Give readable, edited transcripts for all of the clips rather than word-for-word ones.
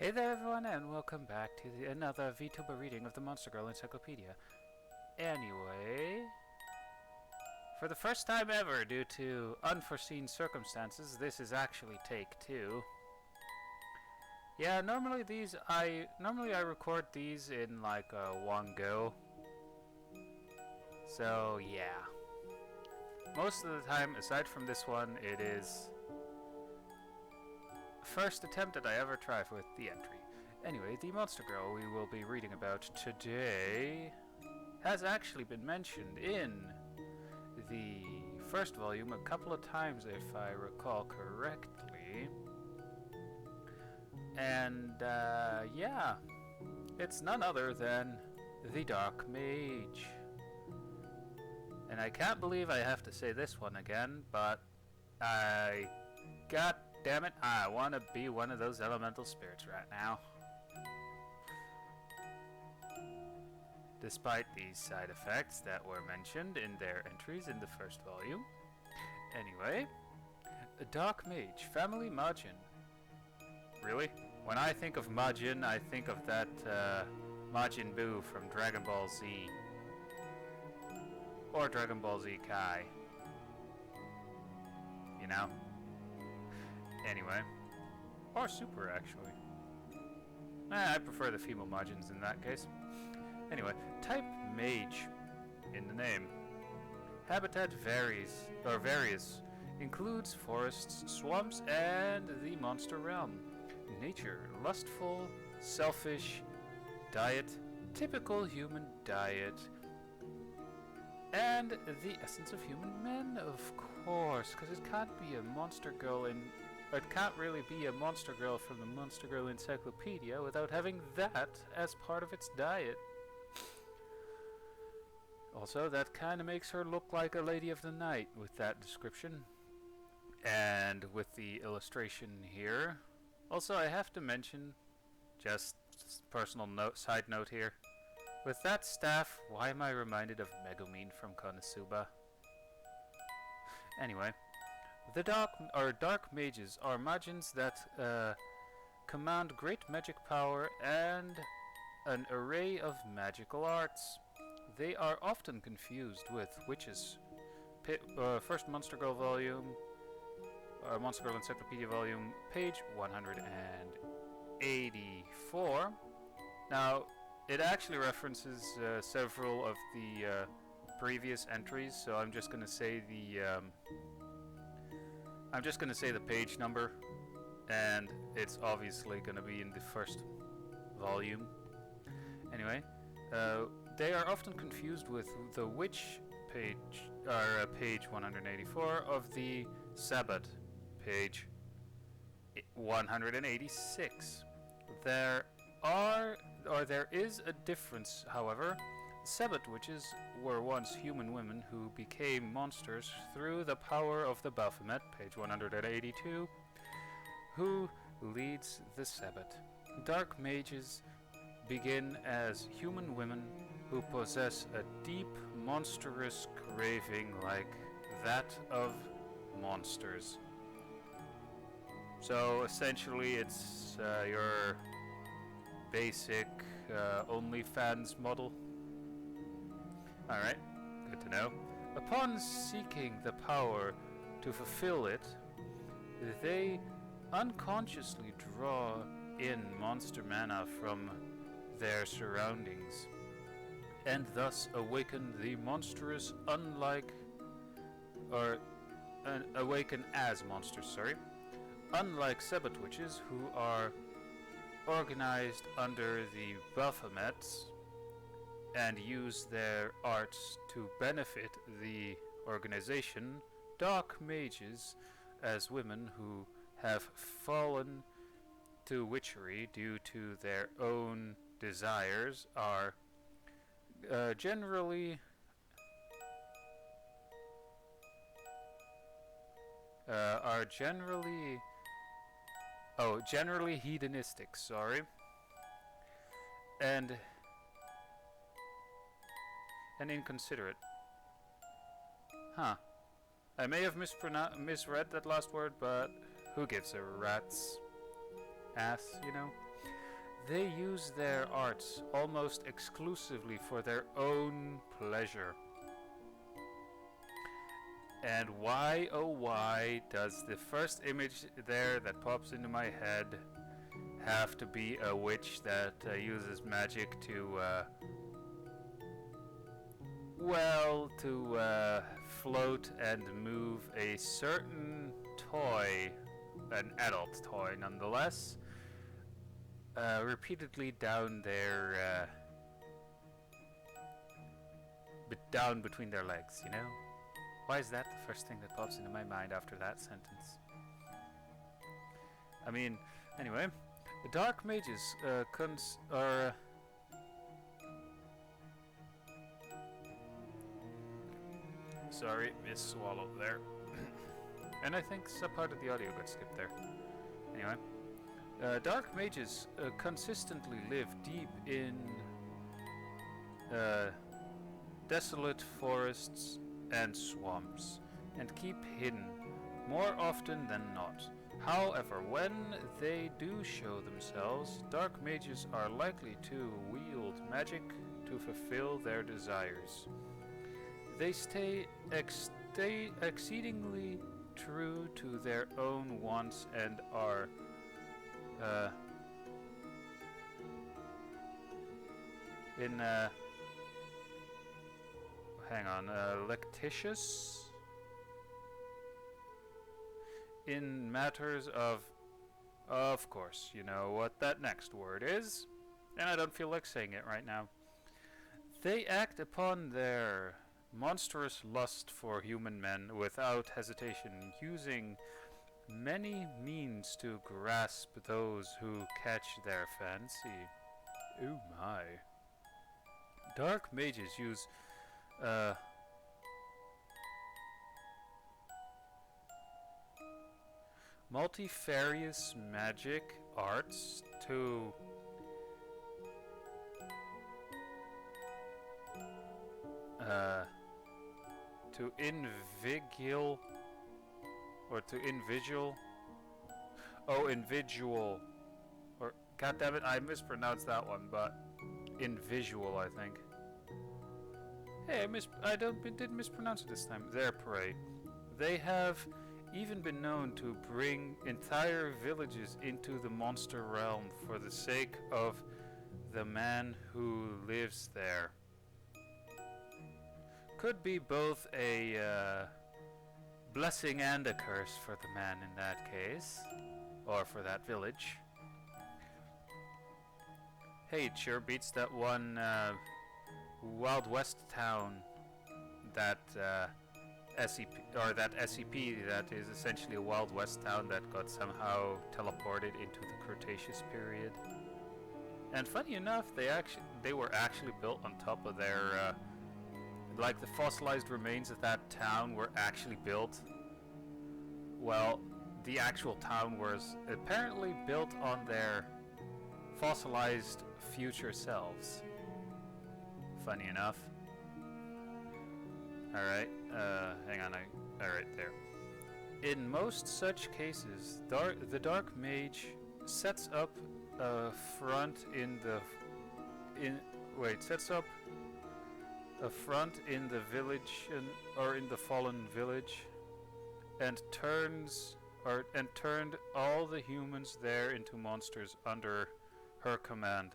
Hey there everyone and welcome back to another Vtuber reading of the Monster Girl Encyclopedia. Anyway, for the first time ever due to unforeseen circumstances, this is actually take 2. Yeah, normally I record these in like one go. So yeah. Most of the time, aside from this one, it is first attempt that I ever try with the entry. Anyway, the monster girl we will be reading about today has actually been mentioned in the first volume a couple of times if I recall correctly. And yeah, it's none other than the Dark Mage. And I can't believe I have to say this one again, but God damn it, I want to be one of those elemental spirits right now. Despite these side effects that were mentioned in their entries in the first volume. Anyway, a Dark Mage, family Majin. Really? When I think of Majin, I think of that Majin Buu from Dragon Ball Z. Or Dragon Ball Z Kai. You know? Anyway. Or Super, actually. I prefer the female Majins in that case. Anyway, type Mage in the name. Habitat varies. Includes forests, swamps, and the monster realm. Nature, lustful, selfish. Diet, typical human diet. And the essence of human men, of course, because it can't be a monster girl it can't really be a monster girl from the Monster Girl Encyclopedia without having that as part of its diet. Also, that kind of makes her look like a lady of the night with that description. And with the illustration here. Also, I have to mention, just personal side note here. With that staff, why am I reminded of Megumin from Konosuba? Anyway, the dark mages are Majins that command great magic power and an array of magical arts. They are often confused with witches. First Monster Girl volume, Monster Girl Encyclopedia volume, page 184. Now, it actually references several of the previous entries, so I'm just going to say the page number, and it's obviously going to be in the first volume. Anyway, they are often confused with the witch page, or page 184 of the Sabbat, page 186. There is a difference, however. Sabbat witches were once human women who became monsters through the power of the Baphomet, page 182, who leads the Sabbat. Dark mages begin as human women who possess a deep, monstrous craving like that of monsters. So essentially it's your basic OnlyFans model. Alright, good to know. Upon seeking the power to fulfill it, they unconsciously draw in monster mana from their surroundings, and thus awaken the monstrous awaken as monsters, unlike Sabbat witches who are organized under the Baphomets and use their arts to benefit the organization. Dark mages, as women who have fallen to witchery due to their own desires, are generally hedonistic, and inconsiderate. Huh. I may have misread that last word, but who gives a rat's ass, you know? They use their arts almost exclusively for their own pleasure. And why, oh why, does the first image there that pops into my head have to be a witch that uses magic to, float and move a certain toy, an adult toy nonetheless, repeatedly down their, down between their legs, you know? Why is that the first thing that pops into my mind after that sentence? I mean, anyway, the Dark Mages are... Sorry, swallowed there. And I think some part of the audio got skipped there. Anyway, Dark Mages consistently live deep in desolate forests and swamps, and keep hidden more often than not. However, when they do show themselves, Dark Mages are likely to wield magic to fulfill their desires. They stay exceedingly true to their own wants and are lactitious in matters of course, you know what that next word is, and I don't feel like saying it right now. They act upon their monstrous lust for human men without hesitation, using many means to grasp those who catch their fancy. Oh my. Dark Mages use multifarious magic arts to invigil or to invigil. Oh, invisual. Or goddammit, I mispronounced that one, but invisual, I think. Hey, I didn't mispronounce it this time. Their prey. They have even been known to bring entire villages into the monster realm for the sake of the man who lives there. Could be both a blessing and a curse for the man in that case, or for that village. Hey, it sure beats that one Wild West town that SCP, or that SCP that is essentially a Wild West town that got somehow teleported into the Cretaceous period. And funny enough, they were actually built on top of their like the fossilized remains of that town were actually built. Well, the actual town was apparently built on their fossilized future selves. Funny enough. Alright, hang on, alright, there. In most such cases, the Dark Mage sets up a front in the village or in the fallen village, and turned all the humans there into monsters under her command,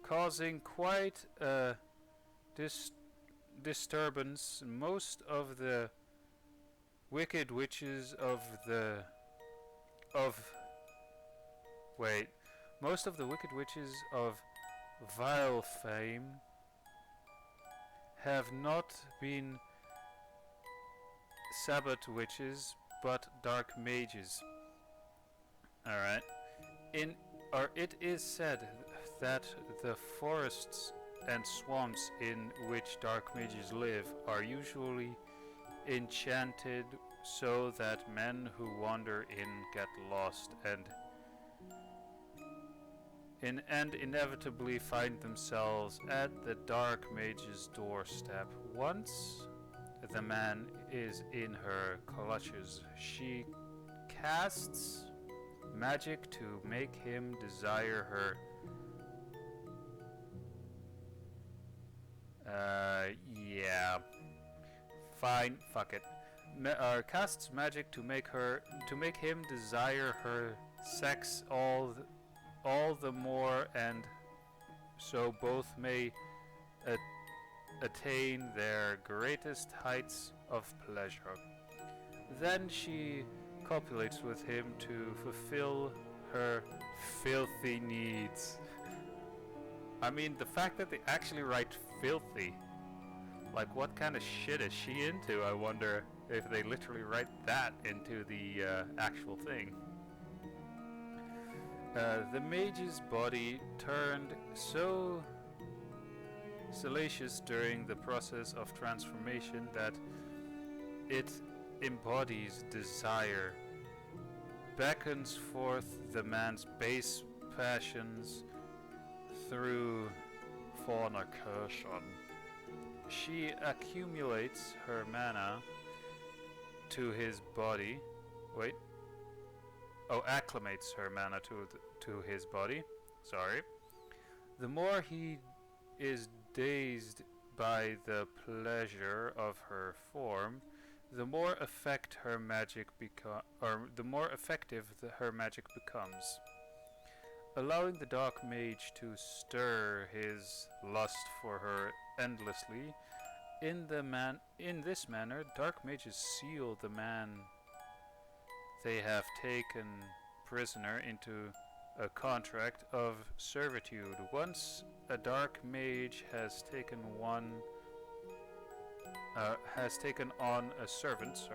causing quite a disturbance. Most of the wicked witches of vile fame have not been Sabbath witches, but Dark Mages. Alright. It is said that the forests and swamps in which Dark Mages live are usually enchanted so that men who wander in get lost and inevitably find themselves at the Dark Mage's doorstep. Once the man is in her clutches, she casts magic to make him desire her. Yeah. Fine, fuck it. Casts magic to make him desire her sex all the more, and so both may attain their greatest heights of pleasure. Then she copulates with him to fulfill her filthy needs. I mean, the fact that they actually write filthy. Like, what kind of shit is she into? I wonder if they literally write that into the actual thing. The mage's body turned so salacious during the process of transformation that it embodies desire, beckons forth the man's base passions through fornication. She accumulates her mana to his body. Acclimates her mana to his body. Sorry. The more he is dazed by the pleasure of her form, the more effective her magic becomes. Allowing the dark mage to stir his lust for her endlessly, in this manner, dark mages seal the man they have taken prisoner into a contract of servitude. Once a dark mage has taken on a servant,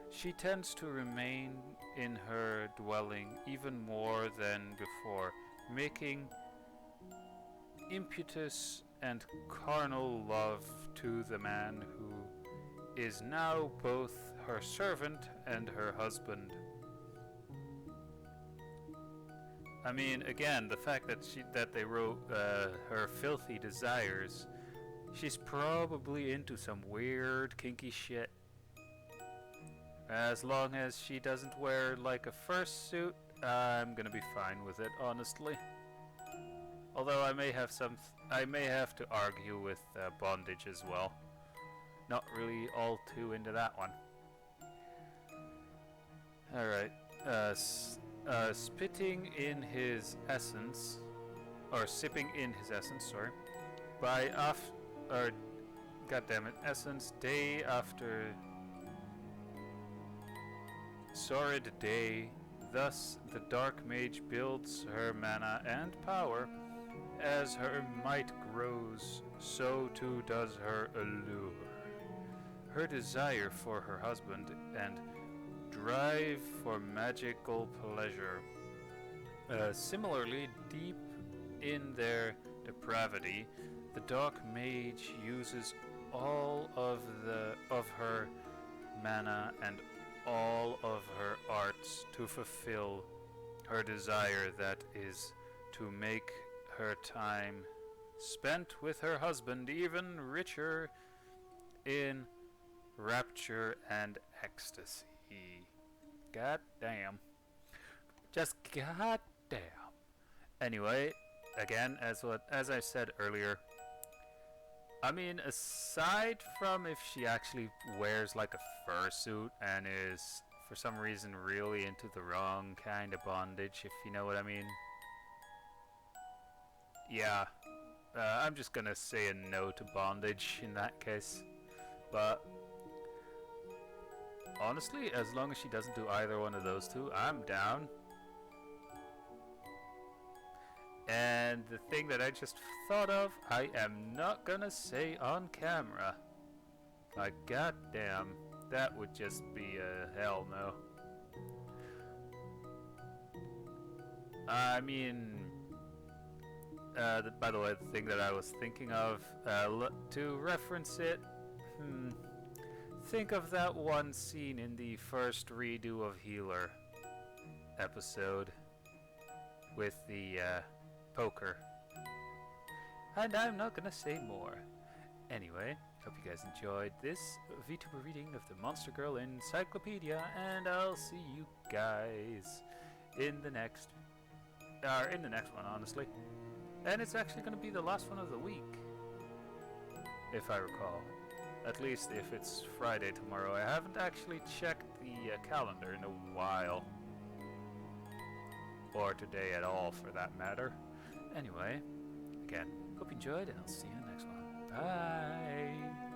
she tends to remain in her dwelling even more than before, making impetus and carnal love to the man who is now both her servant and her husband. I mean, again, the fact that they wrote her filthy desires, she's probably into some weird kinky shit. As long as she doesn't wear like a fursuit, I'm gonna be fine with it, honestly. Although I may have to argue with bondage as well. Not really all too into that one. Alright. Sipping in his essence, essence day after sordid day. Thus the dark mage builds her mana and power. As her might grows, so too does her allure. Her desire for her husband and drive for magical pleasure. Similarly, deep in their depravity, the dark mage uses all of her mana and all of her arts to fulfill her desire, that is, to make her time spent with her husband even richer in rapture and ecstasy. God damn. Just god damn. Anyway, again, as I said earlier, I mean, aside from if she actually wears like a fursuit and is for some reason really into the wrong kind of bondage, if you know what I mean. Yeah, I'm just gonna say a no to bondage in that case. But honestly, as long as she doesn't do either one of those two, I'm down. And the thing that I just thought of, I am not gonna say on camera. Like, goddamn, that would just be a hell no. I mean, by the way, the thing that I was thinking of, to reference it, think of that one scene in the first redo of Healer episode with the poker. And I'm not gonna say more. Anyway, hope you guys enjoyed this Vtuber reading of the Monster Girl Encyclopedia, and I'll see you guys in the next one, honestly. And it's actually going to be the last one of the week, if I recall. At least if it's Friday tomorrow. I haven't actually checked the calendar in a while. Or today at all, for that matter. Anyway, again, hope you enjoyed, and I'll see you in the next one. Bye!